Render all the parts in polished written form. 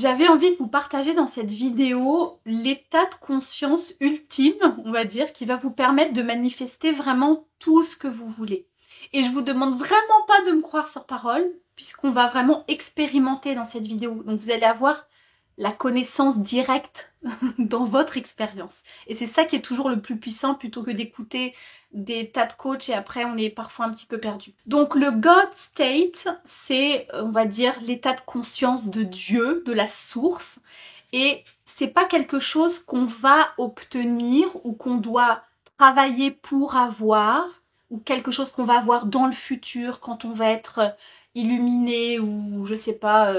J'avais envie de vous partager dans cette vidéo l'état de conscience ultime, on va dire, qui va vous permettre de manifester vraiment tout ce que vous voulez. Et je vous demande vraiment pas de me croire sur parole, puisqu'on va vraiment expérimenter dans cette vidéo. Donc vous allez avoir la connaissance directe dans votre expérience. Et c'est ça qui est toujours le plus puissant, plutôt que d'écouter des tas de coachs et après on est parfois un petit peu perdu. Donc le God State, c'est, on va dire, l'état de conscience de Dieu, de la source. Et c'est pas quelque chose qu'on va obtenir ou qu'on doit travailler pour avoir, ou quelque chose qu'on va avoir dans le futur quand on va être illuminé ou je sais pas,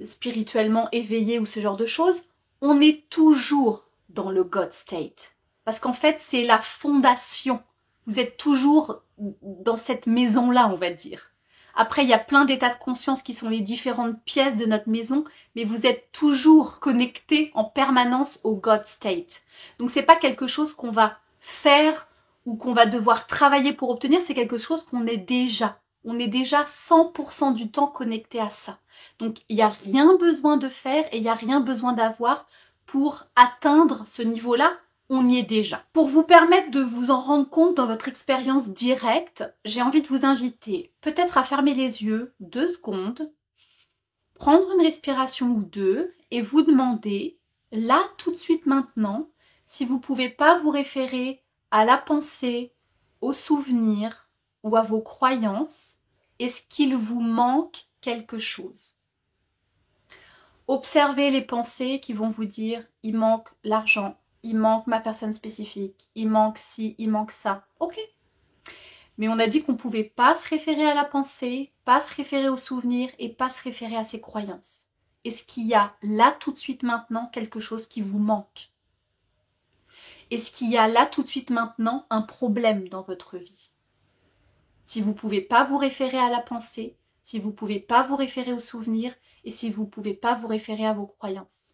spirituellement éveillé ou ce genre de choses. On est toujours dans le God State. Parce qu'en fait, c'est la fondation. Vous êtes toujours dans cette maison-là, on va dire. Après, il y a plein d'états de conscience qui sont les différentes pièces de notre maison, mais vous êtes toujours connectés en permanence au God State. Donc c'est pas quelque chose qu'on va faire ou qu'on va devoir travailler pour obtenir, c'est quelque chose qu'on est déjà. On est déjà 100% du temps connecté à ça. Donc il n'y a rien besoin de faire et il n'y a rien besoin d'avoir pour atteindre ce niveau-là. On y est déjà. Pour vous permettre de vous en rendre compte dans votre expérience directe, j'ai envie de vous inviter peut-être à fermer les yeux 2 secondes, prendre une respiration ou deux et vous demander, là tout de suite maintenant, si vous ne pouvez pas vous référer à la pensée, aux souvenirs ou à vos croyances, est-ce qu'il vous manque quelque chose? Observez les pensées qui vont vous dire « il manque l'argent ». Il manque ma personne spécifique, il manque ci, il manque ça. Ok. Mais on a dit qu'on ne pouvait pas se référer à la pensée, pas se référer aux souvenirs et pas se référer à ses croyances. Est-ce qu'il y a là tout de suite maintenant quelque chose qui vous manque? Est-ce qu'il y a là tout de suite maintenant un problème dans votre vie? Si vous ne pouvez pas vous référer à la pensée, si vous ne pouvez pas vous référer aux souvenirs et si vous ne pouvez pas vous référer à vos croyances.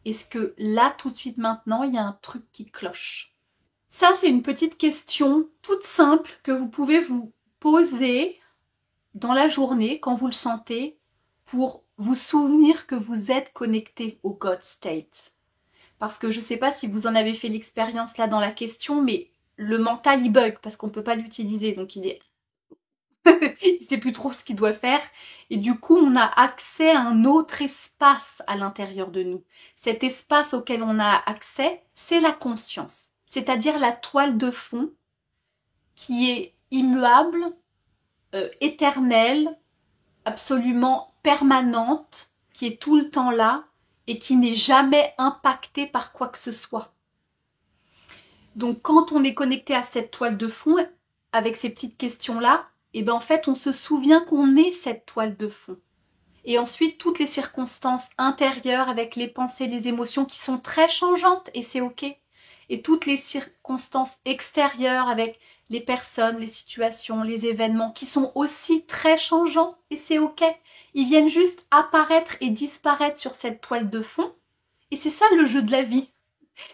Est-ce que là, tout de suite maintenant, il y a un truc qui cloche? Ça, c'est une petite question toute simple que vous pouvez vous poser dans la journée, quand vous le sentez, pour vous souvenir que vous êtes connecté au God State. Parce que je ne sais pas si vous en avez fait l'expérience là dans la question, mais le mental, il bug parce qu'on ne peut pas l'utiliser. Donc, il ne sait plus trop ce qu'il doit faire. Et du coup, on a accès à un autre espace à l'intérieur de nous. Cet espace auquel on a accès, c'est la conscience. C'est-à-dire la toile de fond qui est immuable, éternelle, absolument permanente, qui est tout le temps là et qui n'est jamais impactée par quoi que ce soit. Donc quand on est connecté à cette toile de fond, avec ces petites questions-là, et ben en fait on se souvient qu'on est cette toile de fond. Et ensuite toutes les circonstances intérieures avec les pensées, les émotions qui sont très changeantes et c'est ok. Et toutes les circonstances extérieures avec les personnes, les situations, les événements qui sont aussi très changeants et c'est ok. Ils viennent juste apparaître et disparaître sur cette toile de fond. Et c'est ça le jeu de la vie.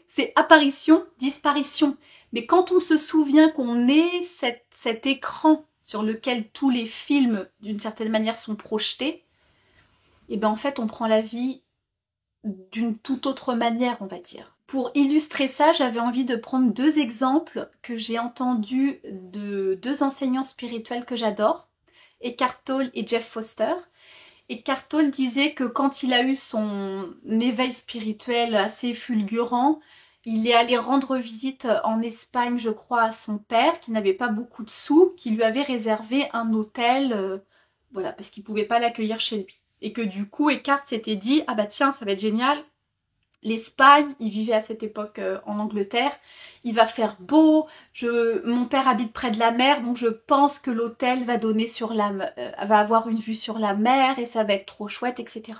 C'est apparition, disparition. Mais quand on se souvient qu'on est cet écran sur lequel tous les films, d'une certaine manière, sont projetés, et bien en fait, on prend la vie d'une toute autre manière, on va dire. Pour illustrer ça, j'avais envie de prendre 2 exemples que j'ai entendus de 2 enseignants spirituels que j'adore, Eckhart Tolle et Jeff Foster. Eckhart Tolle disait que quand il a eu son éveil spirituel assez fulgurant, il est allé rendre visite en Espagne, je crois, à son père, qui n'avait pas beaucoup de sous, qui lui avait réservé un hôtel, voilà, parce qu'il ne pouvait pas l'accueillir chez lui. Et que du coup, Eckhart s'était dit, ah bah tiens, ça va être génial, l'Espagne, il vivait à cette époque en Angleterre, il va faire beau, mon père habite près de la mer, donc je pense que l'hôtel va donner va avoir une vue sur la mer et ça va être trop chouette, etc.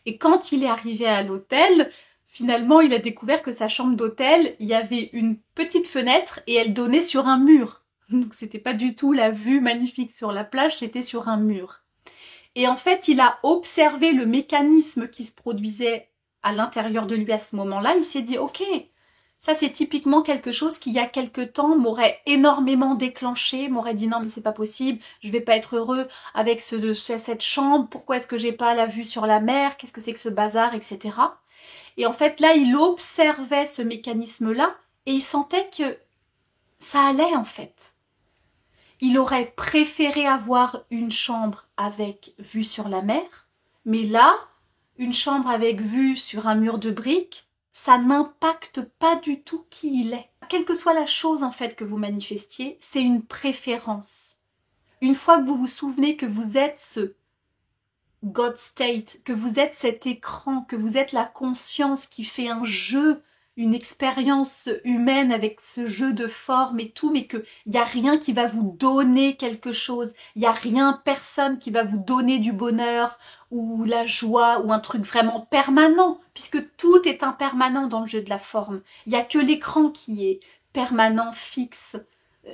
Et quand il est arrivé à l'hôtel, finalement il a découvert que sa chambre d'hôtel, il y avait une petite fenêtre et elle donnait sur un mur. Donc c'était pas du tout la vue magnifique sur la plage, c'était sur un mur. Et en fait, il a observé le mécanisme qui se produisait à l'intérieur de lui à ce moment-là. Il s'est dit, ok, Ça, c'est typiquement quelque chose qui, il y a quelque temps, m'aurait énormément déclenché, m'aurait dit non mais c'est pas possible, je vais pas être heureux avec cette chambre, pourquoi est-ce que j'ai pas la vue sur la mer, qu'est-ce que c'est que ce bazar, etc. Et en fait, là, il observait ce mécanisme-là et il sentait que ça allait en fait. Il aurait préféré avoir une chambre avec vue sur la mer, mais là, une chambre avec vue sur un mur de briques, ça n'impacte pas du tout qui il est. Quelle que soit la chose en fait que vous manifestiez, c'est une préférence. Une fois que vous vous souvenez que vous êtes ce God state, que vous êtes cet écran, que vous êtes la conscience qui fait un jeu, une expérience humaine avec ce jeu de forme et tout, mais qu'il n'y a rien qui va vous donner quelque chose, il n'y a rien, personne qui va vous donner du bonheur ou la joie ou un truc vraiment permanent, puisque tout est impermanent dans le jeu de la forme. Il n'y a que l'écran qui est permanent, fixe,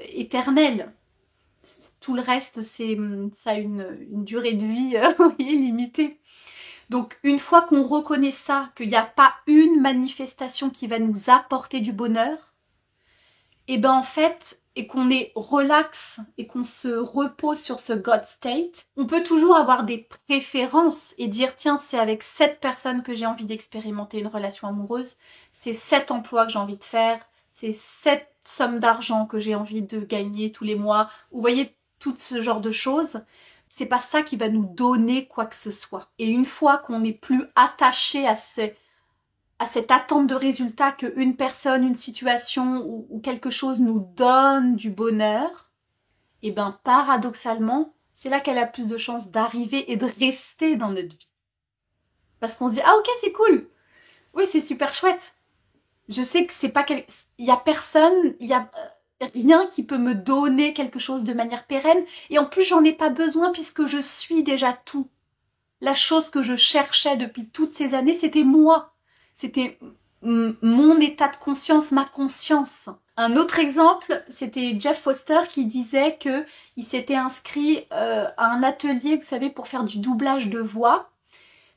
éternel. Tout le reste, ça a une durée de vie limitée. Donc, une fois qu'on reconnaît ça, qu'il n'y a pas une manifestation qui va nous apporter du bonheur, et ben en fait, et qu'on est relax et qu'on se repose sur ce God state, on peut toujours avoir des préférences et dire tiens, c'est avec cette personne que j'ai envie d'expérimenter une relation amoureuse, c'est cet emploi que j'ai envie de faire, c'est cette somme d'argent que j'ai envie de gagner tous les mois. Vous voyez, tout ce genre de choses. C'est pas ça qui va nous donner quoi que ce soit. Et une fois qu'on n'est plus attaché à cette attente de résultat qu'une personne, une situation ou quelque chose nous donne du bonheur, et bien paradoxalement, c'est là qu'elle a plus de chances d'arriver et de rester dans notre vie. Parce qu'on se dit ah ok c'est cool, oui c'est super chouette. Je sais que c'est pas il y a personne, il y a rien qui peut me donner quelque chose de manière pérenne. Et en plus, j'en ai pas besoin puisque je suis déjà tout. La chose que je cherchais depuis toutes ces années, c'était moi. C'était mon état de conscience, ma conscience. Un autre exemple, c'était Jeff Foster qui disait que il s'était inscrit à un atelier, vous savez, pour faire du doublage de voix.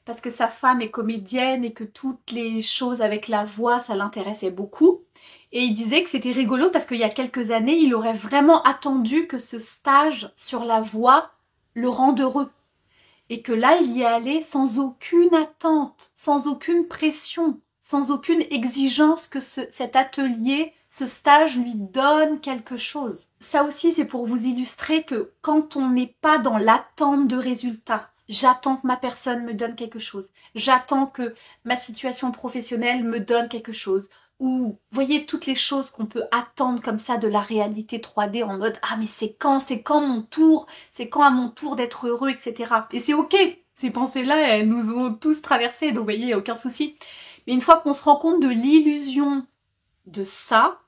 Parce que sa femme est comédienne et que toutes les choses avec la voix, ça l'intéressait beaucoup. Et il disait que c'était rigolo parce qu'il y a quelques années, il aurait vraiment attendu que ce stage sur la voix le rende heureux. Et que là, il y est allé sans aucune attente, sans aucune pression, sans aucune exigence que cet atelier, ce stage lui donne quelque chose. Ça aussi, c'est pour vous illustrer que quand on n'est pas dans l'attente de résultats, j'attends que ma personne me donne quelque chose, j'attends que ma situation professionnelle me donne quelque chose, ou voyez toutes les choses qu'on peut attendre comme ça de la réalité 3D en mode ah mais c'est quand mon tour, c'est quand à mon tour d'être heureux, etc. Et c'est ok, ces pensées-là elles nous ont tous traversées, donc vous voyez, aucun souci. Mais une fois qu'on se rend compte de l'illusion de ça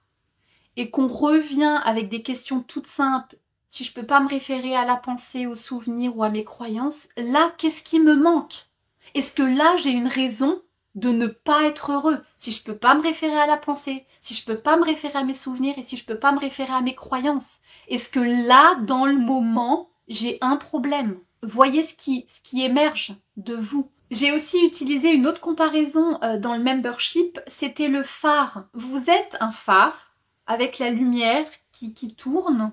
et qu'on revient avec des questions toutes simples, si je peux pas me référer à la pensée, aux souvenirs ou à mes croyances, là qu'est-ce qui me manque? Est-ce que là j'ai une raison de ne pas être heureux, si je peux pas me référer à la pensée, si je peux pas me référer à mes souvenirs et si je peux pas me référer à mes croyances? Est-ce que là, dans le moment, j'ai un problème? Voyez ce qui émerge de vous. J'ai aussi utilisé une autre comparaison dans le membership, c'était le phare. Vous êtes un phare avec la lumière qui tourne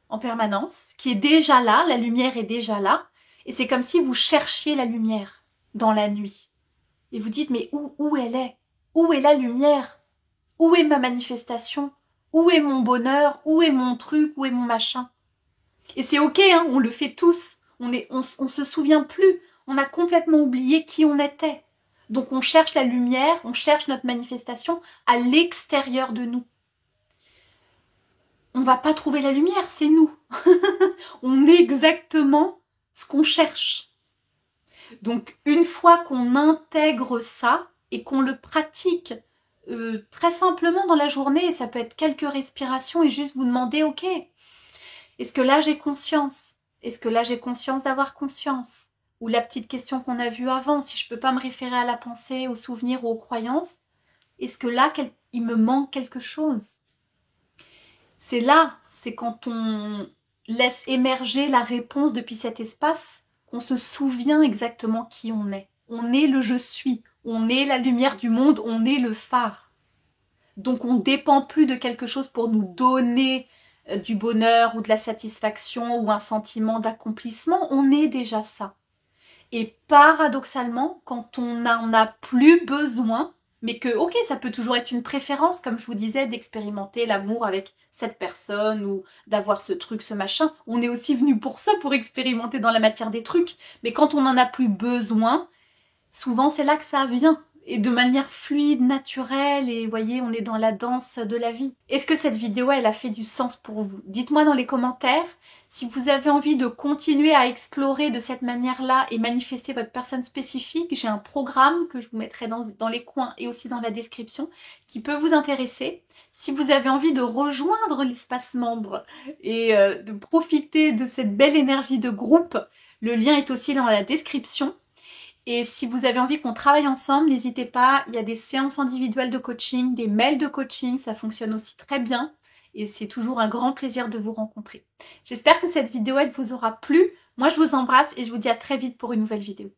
en permanence, qui est déjà là, la lumière est déjà là, et c'est comme si vous cherchiez la lumière dans la nuit. Et vous dites, mais où elle est? Où est la lumière? Où est ma manifestation? Où est mon bonheur? Où est mon truc? Où est mon machin? Et c'est ok, hein, on le fait tous. On se souvient plus. On a complètement oublié qui on était. Donc on cherche la lumière, on cherche notre manifestation à l'extérieur de nous. On va pas trouver la lumière, c'est nous. On est exactement ce qu'on cherche. Donc une fois qu'on intègre ça et qu'on le pratique très simplement dans la journée, ça peut être quelques respirations et juste vous demander ok, est-ce que là j'ai conscience? Est-ce que là j'ai conscience d'avoir conscience? Ou la petite question qu'on a vue avant, si je peux pas me référer à la pensée, aux souvenirs ou aux croyances, est-ce que là il me manque quelque chose? C'est là, c'est quand on laisse émerger la réponse depuis cet espace qu'on se souvient exactement qui on est. On est le je suis, on est la lumière du monde, on est le phare. Donc on ne dépend plus de quelque chose pour nous donner du bonheur ou de la satisfaction ou un sentiment d'accomplissement. On est déjà ça. Et paradoxalement, quand on n'en a plus besoin, mais que, ok, ça peut toujours être une préférence, comme je vous disais, d'expérimenter l'amour avec cette personne ou d'avoir ce truc, ce machin. On est aussi venu pour ça, pour expérimenter dans la matière des trucs. Mais quand on n'en a plus besoin, souvent c'est là que ça vient. Et de manière fluide, naturelle, et vous voyez, on est dans la danse de la vie. Est-ce que cette vidéo, elle a fait du sens pour vous? Dites-moi dans les commentaires si vous avez envie de continuer à explorer de cette manière-là et manifester votre personne spécifique. J'ai un programme que je vous mettrai dans les coins et aussi dans la description qui peut vous intéresser. Si vous avez envie de rejoindre l'espace membre et de profiter de cette belle énergie de groupe, le lien est aussi dans la description. Et si vous avez envie qu'on travaille ensemble, n'hésitez pas, il y a des séances individuelles de coaching, des mails de coaching, ça fonctionne aussi très bien. Et c'est toujours un grand plaisir de vous rencontrer. J'espère que cette vidéo elle vous aura plu. Moi je vous embrasse et je vous dis à très vite pour une nouvelle vidéo.